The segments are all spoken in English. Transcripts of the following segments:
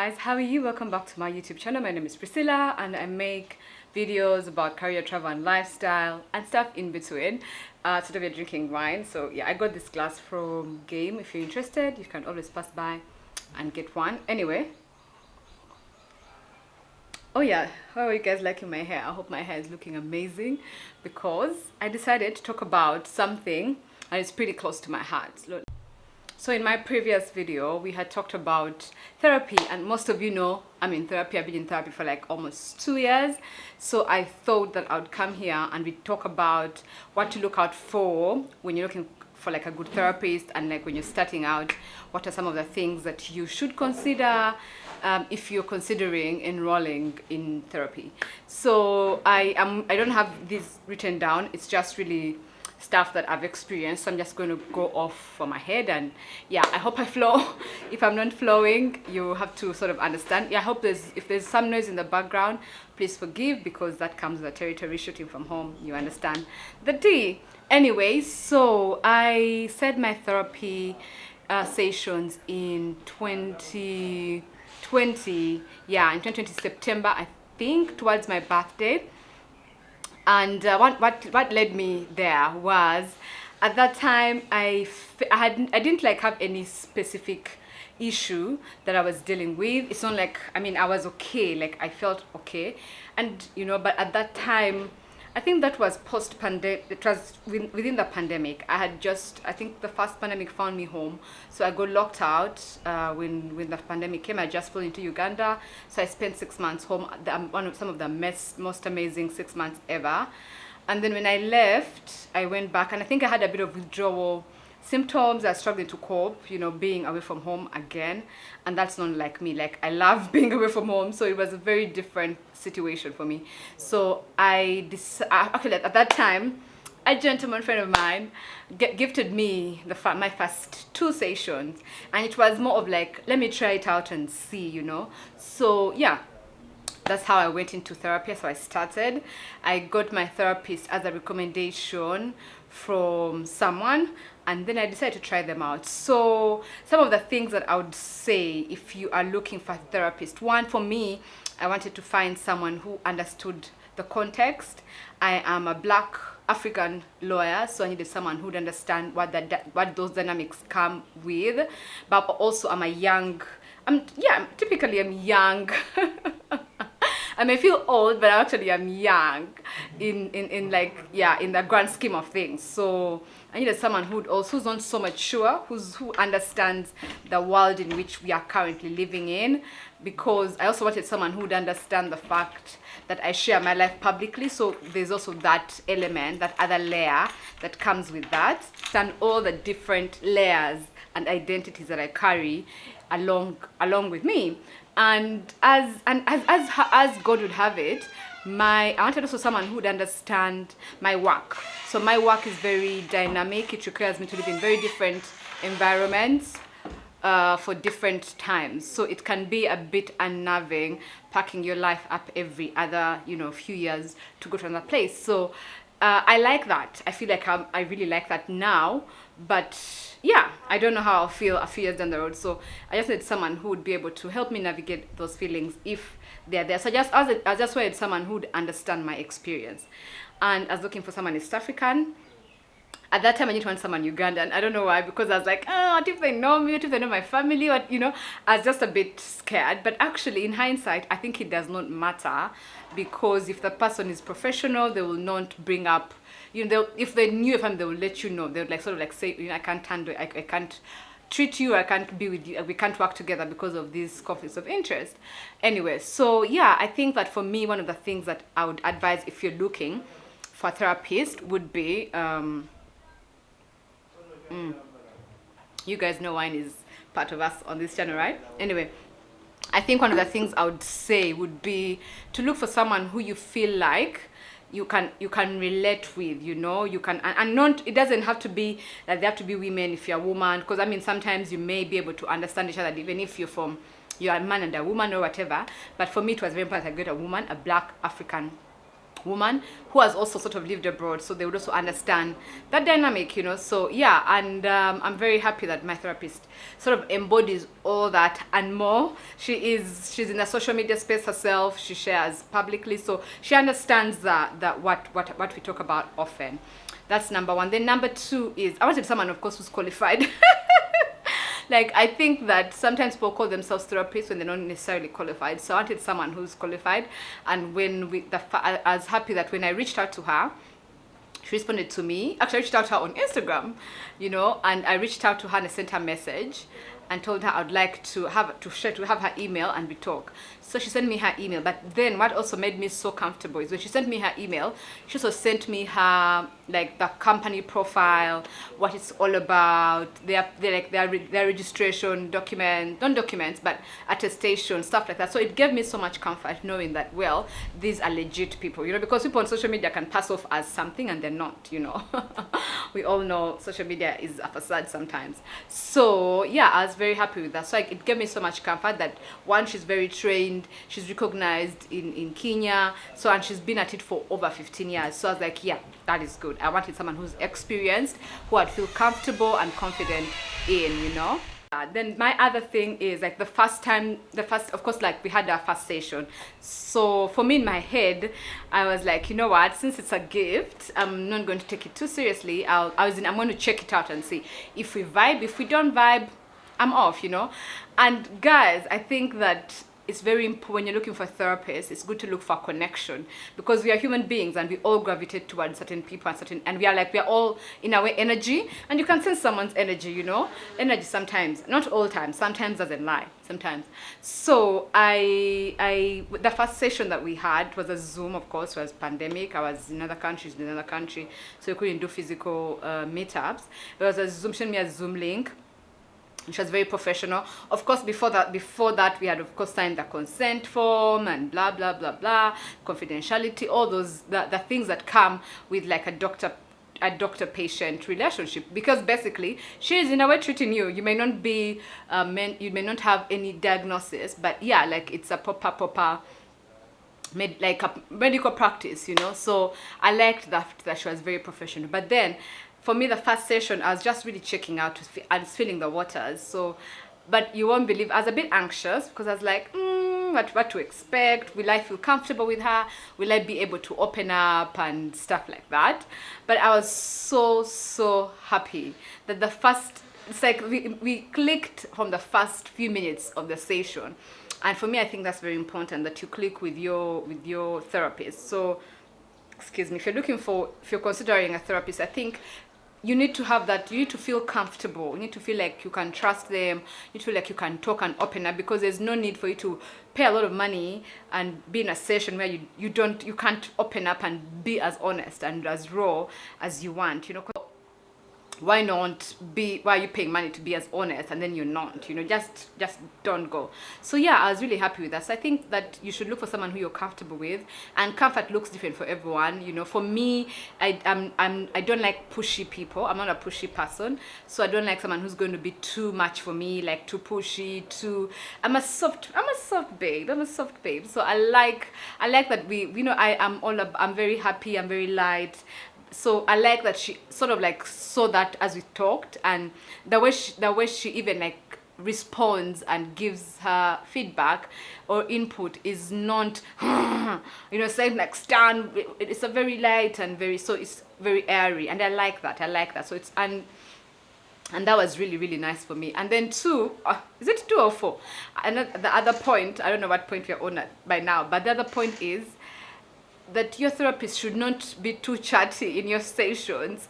guys, how are you? Welcome back to my YouTube channel. My name is Priscilla and I make videos about career, travel and lifestyle and stuff in between. Today we're drinking wine, so yeah, I got this glass from Game. If you're interested, you can always pass by and get one. Anyway, oh yeah, how are you guys liking my hair? I hope my hair is looking amazing because I decided to talk about something and it's pretty close to my heart. So in my previous video, we had talked about therapy, and most of you know I'm in therapy. I've been in therapy for like almost 2 years. So I thought that I would come here and we talk about what to look out for when you're looking for like a good therapist, and like when you're starting out, what are some of the things that you should consider if you're considering enrolling in therapy. So I don't have this written down. It's just really stuff that I've experienced, so I'm just going to go off for my head, and yeah, I hope I flow. If I'm not flowing, you have to sort of understand. Yeah, I hope if there's some noise in the background, please forgive, because that comes with the territory, shooting from home, you understand the tea. Anyway, so I said my therapy sessions in 2020, yeah, in 2020 September, I think, towards my birthday. And what led me there was, at that time I didn't like have any specific issue that I was dealing with. It's not like, I mean, I was okay, like I felt okay, and you know, but at that time, I think that was post-pandemic. It was within the pandemic. I think the first pandemic found me home. So I got locked out when the pandemic came. I just flew into Uganda. So I spent 6 months home. Some of the most amazing 6 months ever. And then when I left, I went back, and I think I had a bit of withdrawal symptoms. I was struggling to cope, you know, being away from home again, and that's not like me. Like, I love being away from home, so it was a very different situation for me. So actually at that time, a gentleman friend of mine gifted me my first 2 sessions, and it was more of like, let me try it out and see, you know. So yeah, that's how I went into therapy. So I got my therapist as a recommendation from someone, and then I decided to try them out. So some of the things that I would say if you are looking for a therapist: one, for me, I wanted to find someone who understood the context. I am a Black African lawyer, so I needed someone who would understand what those dynamics come with. But also I'm young. I'm young. I may feel old, but actually I'm young in the grand scheme of things. So I needed someone who's not so mature, who understands the world in which we are currently living in, because I also wanted someone who would understand the fact that I share my life publicly. So there's also that element, that other layer that comes with that, and all the different layers and identities that I carry along with me. And as God would have it, I wanted also someone who would understand my work. So my work is very dynamic. It requires me to live in very different environments for different times. So it can be a bit unnerving packing your life up every other, few years to go to another place. So I like that. I feel like I really like that now. But yeah, I don't know how I'll feel a few years down the road. So I just need someone who would be able to help me navigate those feelings if they're there. So I just wanted someone who would understand my experience. And I was looking for someone East African. At that time, I didn't want someone Ugandan. I don't know why, because I was like, what if they know me? What if they know my family? I was just a bit scared. But actually, in hindsight, I think it does not matter, because if the person is professional, they will not bring up, if they knew your family, they will let you know. They would say, I can't handle it. I can't treat you, I can't be with you, we can't work together because of these conflicts of interest. Anyway, so yeah, I think that for me, one of the things that I would advise if you're looking for a therapist would be, you guys know wine is part of us on this channel, right? Anyway, I think one of the things I would say would be to look for someone who you feel like you can relate with, you can, and not, it doesn't have to be that they have to be women if you're a woman, because I mean, sometimes you may be able to understand each other even if you're a man and a woman or whatever. But for me, it was very important I get a woman, a Black African woman who has also sort of lived abroad, so they would also understand that dynamic, you know. So yeah, and I'm very happy that my therapist sort of embodies all that and more. She's in the social media space herself. She shares publicly, so she understands that what we talk about often. That's number one. Then number two is I wanted someone, of course, who's qualified. Like, I think that sometimes people call themselves therapists when they're not necessarily qualified. So I wanted someone who's qualified. And I was happy that when I reached out to her, she responded to me. Actually, I reached out to her on Instagram, you know, and I reached out to her and I sent her a message and told her I'd like to have her email and we talk. So she sent me her email. But then what also made me so comfortable is when she sent me her email, she also sent me her, like, the company profile, what it's all about, their registration document, not documents, but attestation, stuff like that. So it gave me so much comfort knowing that, well, these are legit people, you know, because people on social media can pass off as something and they're not, you know. We all know social media is a facade sometimes. So yeah, I was very happy with that. So it gave me so much comfort that, one, she's very trained, she's recognized in Kenya, so, and she's been at it for over 15 years. So I was like, yeah, that is good. I wanted someone who's experienced, who I'd feel comfortable and confident in, you know. Then my other thing is, like, of course, like, we had our first session. So for me, in my head, I was like, you know what, since it's a gift, I'm not going to take it too seriously. I'm going to check it out and see if we vibe. If we don't vibe, I'm off, you know. And guys, I think that it's very important when you're looking for a therapist, it's good to look for a connection, because we are human beings and we all gravitate towards certain people and we are all in our energy, and you can sense someone's energy, you know. Energy sometimes, not all times, sometimes doesn't lie, sometimes. So the first session that we had was a Zoom, of course. It was pandemic. I was in another country, she's in another country, so we couldn't do physical meetups. There was a Zoom, she sent me a Zoom link. She was very professional. Of course, before that, we had, of course, signed the consent form and blah, blah, blah, blah, confidentiality, all those, the things that come with, like, a doctor-patient relationship. Because basically, she is in a way treating you. You may not be, you may not have any diagnosis, but yeah, like, it's a proper, like a medical practice, you know. So I liked that she was very professional. But then, for me, the first session, I was just really checking out and feeling the waters. So, but you won't believe, I was a bit anxious because I was like, what to expect? Will I feel comfortable with her? Will I be able to open up and stuff like that? But I was so happy that it's like we clicked from the first few minutes of the session. And for me, I think that's very important, that you click with your therapist. So, excuse me, if you're considering a therapist, I think you need to have that. You need to feel comfortable. You need to feel like you can trust them. You need to feel like you can talk and open up, because there's no need for you to pay a lot of money and be in a session where you can't open up and be as honest and as raw as you want, you know. Why are you paying money to be as honest and then you're not, you know? Just don't go. So yeah, I was really happy with that. So I think that you should look for someone who you're comfortable with, and comfort looks different for everyone, you know. For me, I don't like pushy people. I'm not a pushy person, so I don't like someone who's going to be too much for me, like too pushy, I'm a soft babe. So I like that I'm very happy, I'm very light. So I like that she sort of like saw that as we talked, and the way she even like responds and gives her feedback or input is not, you know, saying like stand. It's a very light and it's very airy, and I like that. So it's and that was really nice for me. And then two, is it 2 or 4? And the other point, I don't know what point we're on at by now, but the other point is that your therapist should not be too chatty in your sessions.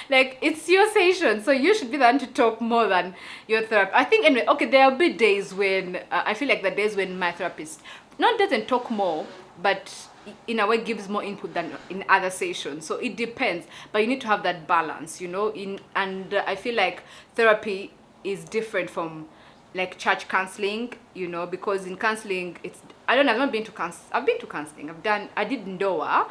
Like, it's your session, so you should be the one to talk more than your therapist. I think, anyway, okay, there will be days when I feel like the days when my therapist doesn't talk more, but in a way gives more input than in other sessions. So it depends, but you need to have that balance, you know. I feel like therapy is different from like church counseling, you know, because in counseling I've not been to counseling. I've been to counseling. I did Ndoa,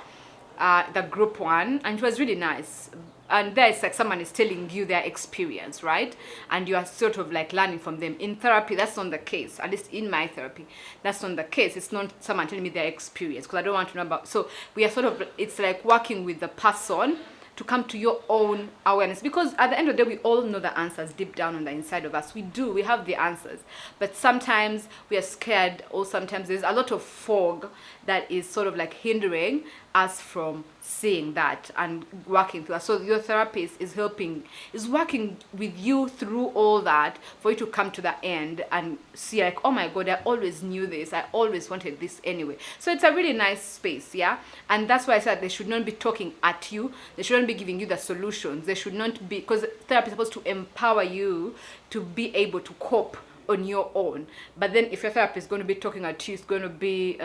the group one, and it was really nice. and there it's like someone is telling you their experience, right? And you are sort of like learning from them. In therapy, that's not the case. At least in my therapy, that's not the case. It's not someone telling me their experience, because I don't want to know about. So we are sort of, it's like working with the person to come to your own awareness, because at the end of the day we all know the answers deep down on the inside of us. We have the answers, but sometimes we are scared, or sometimes there's a lot of fog that is sort of like hindering us from seeing that and working through that. So your therapist is working with you through all that for you to come to the end and see like, oh my God, I always knew this, I always wanted this anyway. So it's a really nice space, yeah. And that's why I said they should not be talking at you, they shouldn't be giving you the solutions, they should not be, because therapy is supposed to empower you to be able to cope on your own. But then if your therapist is going to be talking at you, it's going to be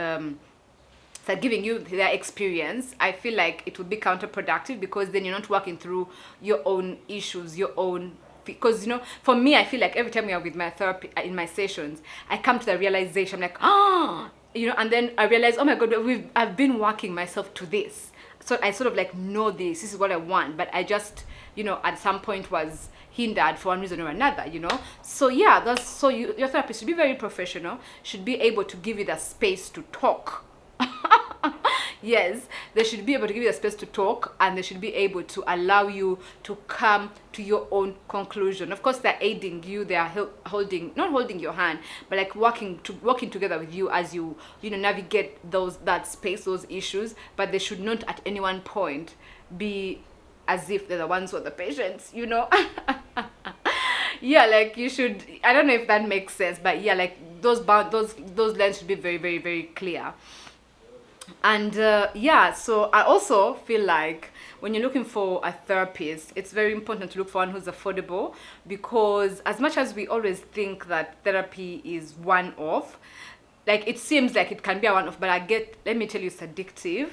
giving you their experience, I feel like it would be counterproductive, because then you're not working through your own issues, your own, because for me, I feel like every time we are with my therapy in my sessions, I come to the realization, I'm like, and then I realize, oh my God, I've been working myself to this, so I sort of like know this is what I want, but I just at some point was hindered for one reason or another, so yeah, your therapist should be very professional, should be able to give you the space to talk. Yes, they should be able to give you the space to talk, and they should be able to allow you to come to your own conclusion. Of course, they're aiding you, they are not holding your hand, but like working together with you as you navigate that space, those issues. But they should not at any one point be as if they're the ones who are the patients, yeah, like you should, I don't know if that makes sense, but yeah, like those lines should be very, very, very clear. And so I also feel like when you're looking for a therapist, it's very important to look for one who's affordable, because as much as we always think that therapy is one-off, like it seems like it can be a one-off, but let me tell you, it's addictive.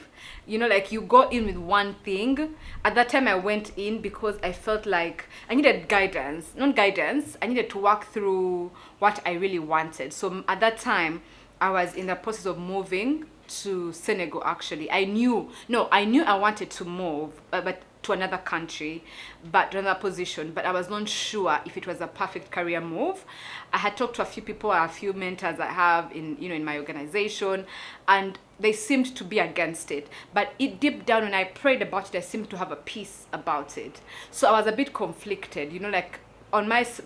Like you go in with one thing. At that time I went in because I felt like I needed guidance, I needed to work through what I really wanted. So at that time I was in the process of moving to Senegal. Actually, I knew I wanted to move, but to another country, but to another position, but I was not sure if it was a perfect career move. I had talked to a few people, a few mentors I have in my organization, and they seemed to be against it. But deep down, when I prayed about it, I seemed to have a peace about it. So I was a bit conflicted, like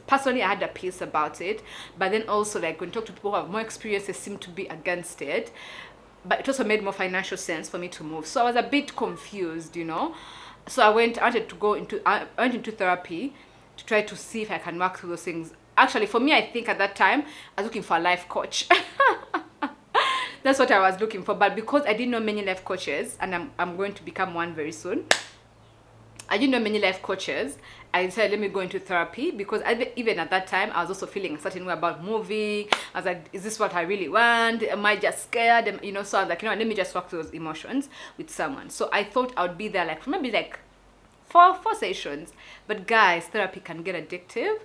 personally, I had a peace about it, but then also like when you talk to people who have more experience, they seem to be against it. But it also made more financial sense for me to move. So I was a bit confused, So I went into therapy to try to see if I can work through those things. Actually, for me, I think at that time, I was looking for a life coach. That's what I was looking for. But because I didn't know many life coaches, and I'm going to become one very soon, I didn't know many life coaches. I decided, let me go into therapy, because even at that time, I was also feeling a certain way about moving. I was like, is this what I really want? Am I just scared? So I was like, let me just work through those emotions with someone. So I thought I would be there like maybe like four sessions. But guys, therapy can get addictive.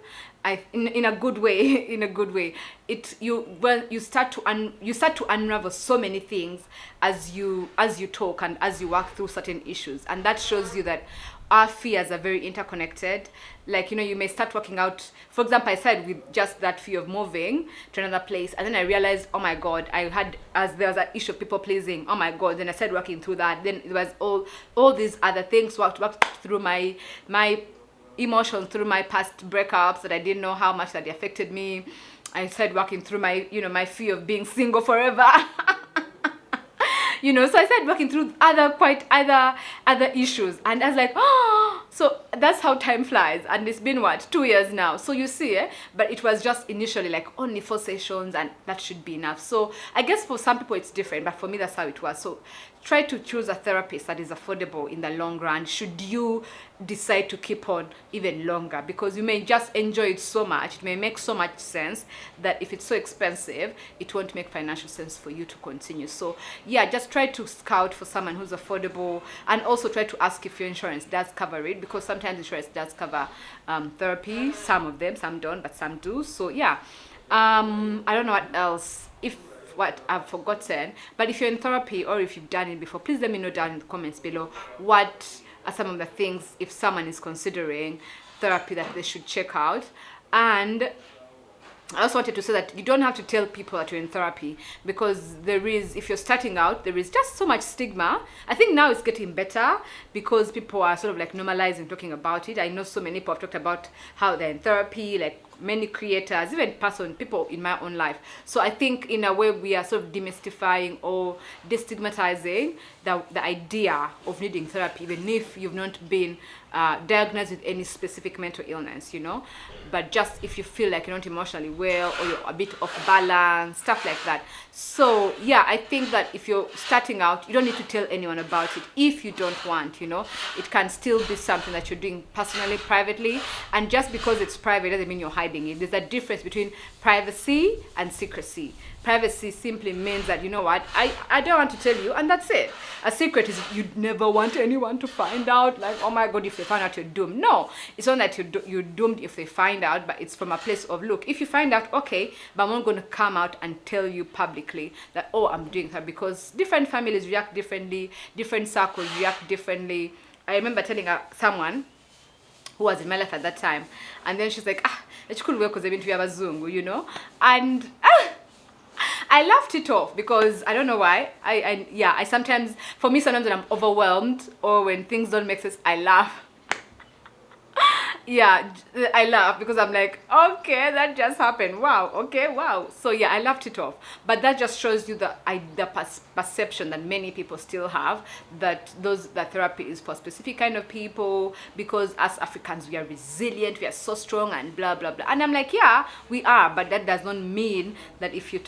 In a good way. In a good way. You start to unravel so many things as you talk and as you work through certain issues, and that shows you that our fears are very interconnected. Like, you may start working out. For example, I started with just that fear of moving to another place, and then I realized, oh my God, there was an issue of people pleasing. Oh my God, then I started working through that. Then there was all these other things, worked through my emotions, through my past breakups that I didn't know how much that they affected me. I started working through my my fear of being single forever. So I started working through other issues, and I was like, oh, so that's how time flies. And it's been 2 years now. So you see, but it was just initially like only 4 sessions, and that should be enough. So I guess for some people it's different, but for me that's how it was. So try to choose a therapist that is affordable in the long run, should you decide to keep on even longer, because you may just enjoy it so much, it may make so much sense that if it's so expensive, it won't make financial sense for you to continue. So yeah, just try to scout for someone who's affordable, and also try to ask if your insurance does cover it, because sometimes insurance does cover therapy. Some of them, some don't, but some do. So yeah, I don't know what else, what I've forgotten, but if you're in therapy or if you've done it before, please let me know down in the comments below what are some of the things, if someone is considering therapy, that they should check out. And I also wanted to say that you don't have to tell people that you're in therapy, because if you're starting out, there is just so much stigma. I think now it's getting better because people are sort of like normalizing talking about it. I know so many people have talked about how they're in therapy, like many creators, even people in my own life. So I think in a way we are sort of demystifying or destigmatizing the idea of needing therapy, even if you've not been diagnosed with any specific mental illness, but just if you feel like you're not emotionally well, or you're a bit off balance, stuff like that. So yeah, I think that if you're starting out, you don't need to tell anyone about it if you don't want. It can still be something that you're doing personally, privately, and just because it's private doesn't mean you're hiding it. There's a difference between privacy and secrecy. Privacy simply means that, I don't want to tell you, and that's it. A secret is you never want anyone to find out, like, oh my God, if they find out, you're doomed. No, it's not that you're doomed if they find out, but it's from a place of, look, if you find out, okay, but I'm not going to come out and tell you publicly that, oh, I'm doing that, because different families react differently, different circles react differently. I remember telling someone who was in my life at that time, and then she's like, it's cool because they've been to Abazungu, and I laughed it off because I don't know why. I sometimes when I'm overwhelmed or when things don't make sense, I laugh. Yeah, I laugh because I'm like, okay, that just happened. Wow, okay, wow. So yeah, I laughed it off. But that just shows you the perception that many people still have, that therapy is for specific kind of people, because as Africans, we are resilient, we are so strong, and blah, blah, blah. And I'm like, yeah, we are, but that does not mean that if you're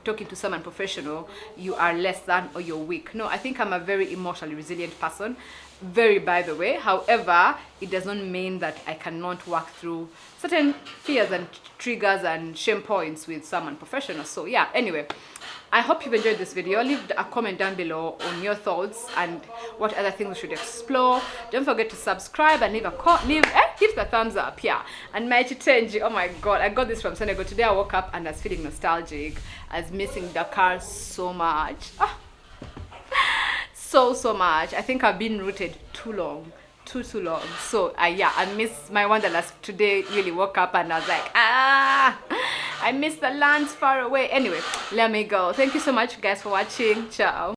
talking to someone professional, you are less than or you're weak. No, I think I'm a very emotionally resilient person. Very, by the way. However, it does not mean that I cannot work through certain fears and triggers and shame points with someone professional. So yeah, anyway, I hope you've enjoyed this video. Leave a comment down below on your thoughts and what other things we should explore. Don't forget to subscribe and give the thumbs up. Yeah, and my chitenji, oh my God, I got this from Senegal. Today I woke up and I was feeling nostalgic. I was missing Dakar so much. So much. I think I've been rooted too long. Too long. So yeah, I miss my wanderlust. Today really woke up and I was like, I miss the lands far away. Anyway, let me go. Thank you so much guys for watching. Ciao.